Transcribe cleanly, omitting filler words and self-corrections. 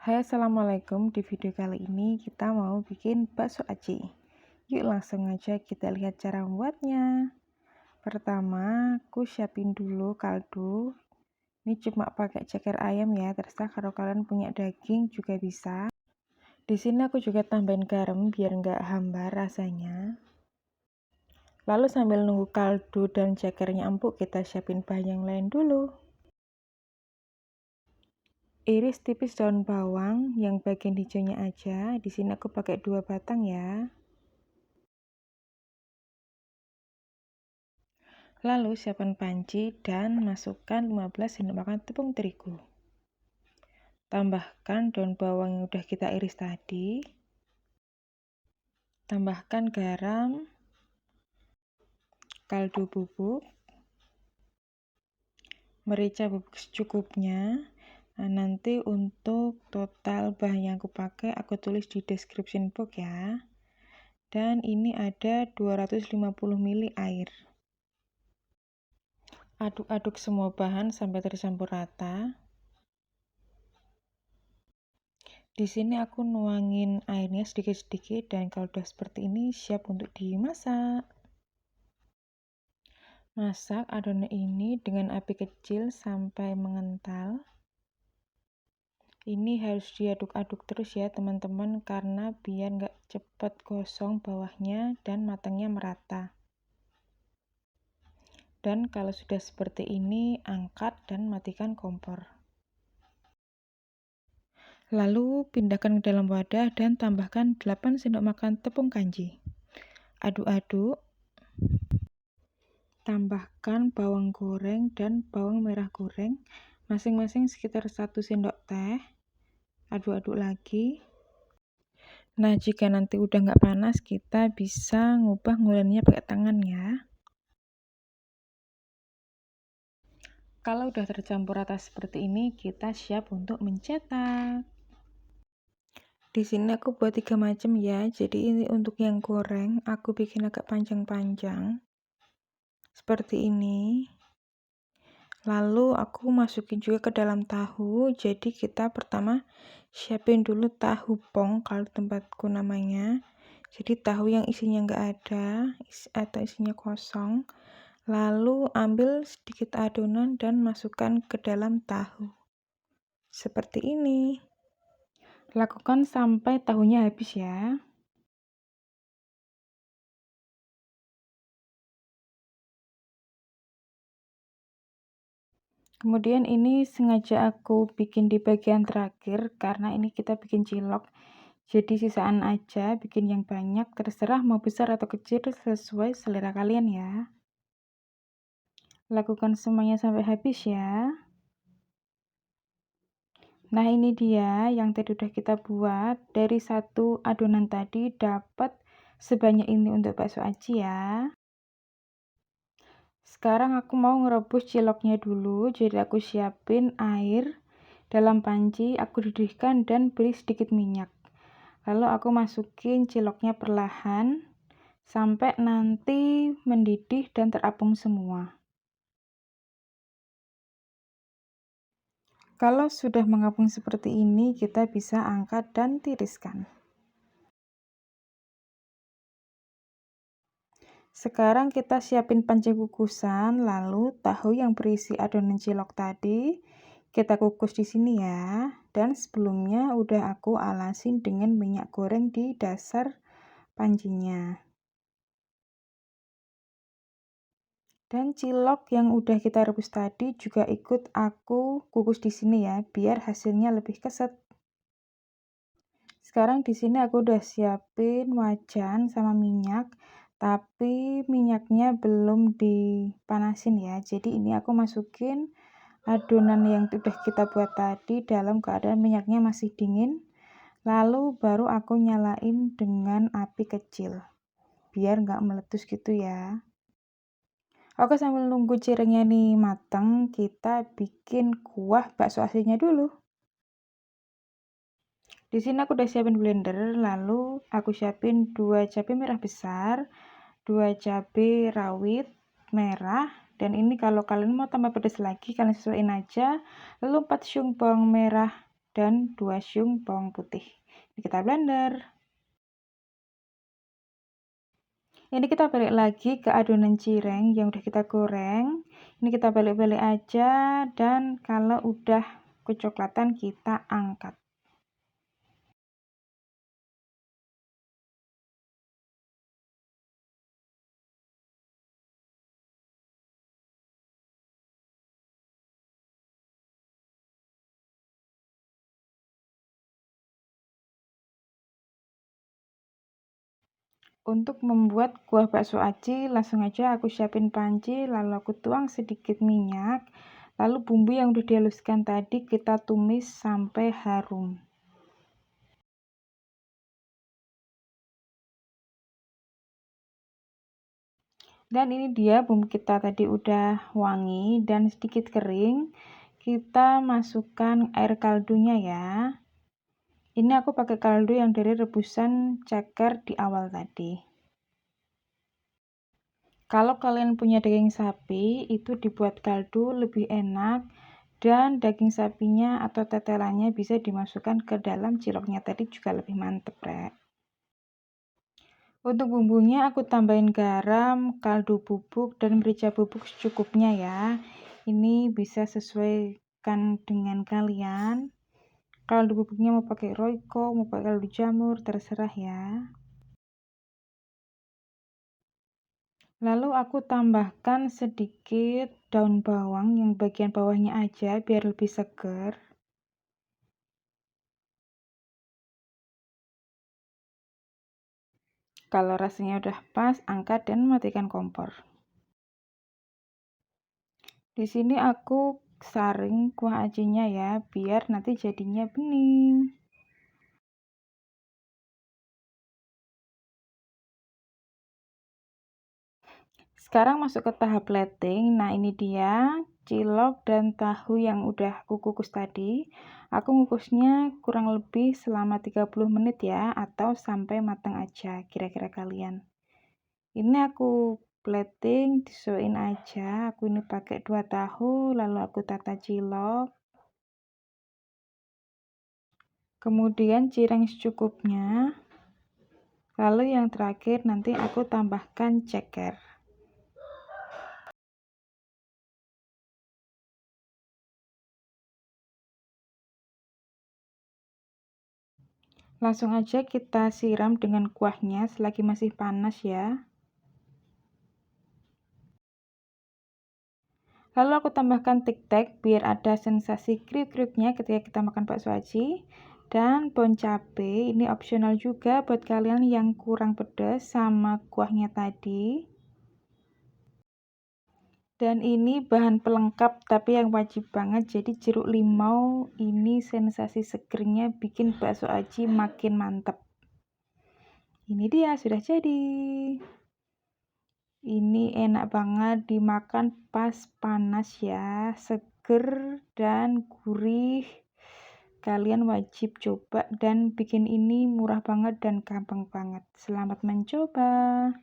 Hai, assalamualaikum. Di video kali ini kita mau bikin bakso aci. Yuk langsung aja kita lihat cara membuatnya. Pertama, aku siapin dulu kaldu. Ini cuma pakai ceker ayam ya, terserah kalau kalian punya daging juga bisa. Di sini aku juga tambahin garam biar nggak hambar rasanya. Lalu sambil nunggu kaldu dan cekernya empuk, kita siapin bahan yang lain dulu. Iris tipis daun bawang yang bagian hijaunya aja. Di sini aku pakai 2 batang ya. Lalu siapkan panci dan masukkan 15 sendok makan tepung terigu. Tambahkan daun bawang yang udah kita iris tadi. Tambahkan garam, kaldu bubuk, merica bubuk secukupnya. Nah, nanti untuk total bahan yang aku pakai aku tulis di description box ya. Dan ini ada 250 ml air. Aduk-aduk semua bahan sampai tercampur rata. Di sini aku nuangin airnya sedikit-sedikit dan kalau udah seperti ini siap untuk dimasak. Masak adonan ini dengan api kecil sampai mengental. Ini harus diaduk-aduk terus ya teman-teman karena biar nggak cepat gosong bawahnya dan matangnya merata. Dan kalau sudah seperti ini, angkat dan matikan kompor. Lalu pindahkan ke dalam wadah dan tambahkan 8 sendok makan tepung kanji. Aduk-aduk. Tambahkan bawang goreng dan bawang merah goreng masing-masing sekitar 1 sendok teh. Aduk-aduk lagi. Nah, jika nanti udah nggak panas, kita bisa ngubah ngulennya pakai tangan ya. Kalau udah tercampur rata seperti ini, kita siap untuk mencetak. Di sini aku buat 3 macam ya. Jadi ini untuk yang goreng, aku bikin agak panjang-panjang. Seperti ini. Lalu aku masukin juga ke dalam tahu. Jadi kita pertama siapin dulu tahu pong kalau tempatku namanya. Jadi tahu yang isinya nggak ada atau isinya kosong. Lalu ambil sedikit adonan dan masukkan ke dalam tahu. Seperti ini. Lakukan sampai tahunya habis ya. Kemudian ini sengaja aku bikin di bagian terakhir karena ini kita bikin cilok. Jadi sisaan aja, bikin yang banyak, terserah mau besar atau kecil sesuai selera kalian ya. Lakukan semuanya sampai habis ya. Nah, ini dia yang tadi udah kita buat. Dari satu adonan tadi dapat sebanyak ini untuk bakso aci ya. Sekarang aku mau ngerebus ciloknya dulu, jadi aku siapin air dalam panci, aku didihkan dan beri sedikit minyak. Lalu aku masukin ciloknya perlahan sampai nanti mendidih dan terapung semua. Kalau sudah mengapung seperti ini, kita bisa angkat dan tiriskan. Sekarang kita siapin panci kukusan, lalu tahu yang berisi adonan cilok tadi kita kukus di sini ya. Dan sebelumnya udah aku alasin dengan minyak goreng di dasar pancinya. Dan cilok yang udah kita rebus tadi juga ikut aku kukus di sini ya, biar hasilnya lebih keset. Sekarang di sini aku udah siapin wajan sama minyak, tapi minyaknya belum dipanasin ya. Jadi ini aku masukin adonan yang udah kita buat tadi dalam keadaan minyaknya masih dingin. Lalu baru aku nyalain dengan api kecil, biar nggak meletus gitu ya. Oke, sambil nunggu cirengnya nih matang, kita bikin kuah bakso aslinya dulu. Di sini aku udah siapin blender, lalu aku siapin 2 cabai merah besar, 2 cabai rawit merah, dan ini kalau kalian mau tambah pedas lagi, kalian sesuaiin aja. Lalu 4 siung bawang merah dan 2 siung bawang putih. Ini kita blender. Ini kita balik lagi ke adonan cireng yang udah kita goreng. Ini kita balik-balik aja, dan kalau udah kecoklatan kita angkat. Untuk membuat kuah bakso aci, langsung aja aku siapin panci, lalu aku tuang sedikit minyak, lalu bumbu yang udah dihaluskan tadi kita tumis sampai harum. Dan ini dia bumbu kita tadi udah wangi dan sedikit kering. Kita masukkan air kaldunya ya. Ini aku pakai kaldu yang dari rebusan ceker di awal tadi. Kalau kalian punya daging sapi, itu dibuat kaldu lebih enak, dan daging sapinya atau tetelannya bisa dimasukkan ke dalam ciloknya tadi juga lebih mantep, Rek. Untuk bumbunya aku tambahin garam, kaldu bubuk, dan merica bubuk secukupnya ya. Ini bisa sesuaikan dengan kalian. Kaldu bubuknya mau pakai Royco, mau pakai kaldu jamur, terserah ya. Lalu aku tambahkan sedikit daun bawang yang bagian bawahnya aja biar lebih seger. Kalau rasanya udah pas, angkat dan matikan kompor. Di sini aku saring kuah acinya ya, biar nanti jadinya bening. Sekarang masuk ke tahap plating. Nah, ini dia cilok dan tahu yang udah aku kukus tadi. Aku ngukusnya kurang lebih selama 30 menit ya, atau sampai matang aja kira-kira kalian. Ini aku plating, disuain aja. Aku ini pakai 2 tahu, lalu aku tata cilok. Kemudian cireng secukupnya. Lalu yang terakhir nanti aku tambahkan ceker. Langsung aja kita siram dengan kuahnya selagi masih panas ya. Lalu aku tambahkan tic-tac biar ada sensasi kriuk-kriuknya ketika kita makan bakso aci. Dan bon cabe ini opsional juga buat kalian yang kurang pedas sama kuahnya tadi. Dan ini bahan pelengkap tapi yang wajib banget, jadi jeruk limau ini sensasi segernya bikin bakso aci makin mantep. Ini dia sudah jadi. Ini enak banget dimakan pas panas ya, seger dan gurih. Kalian wajib coba, dan bikin ini murah banget dan gampang banget. Selamat mencoba.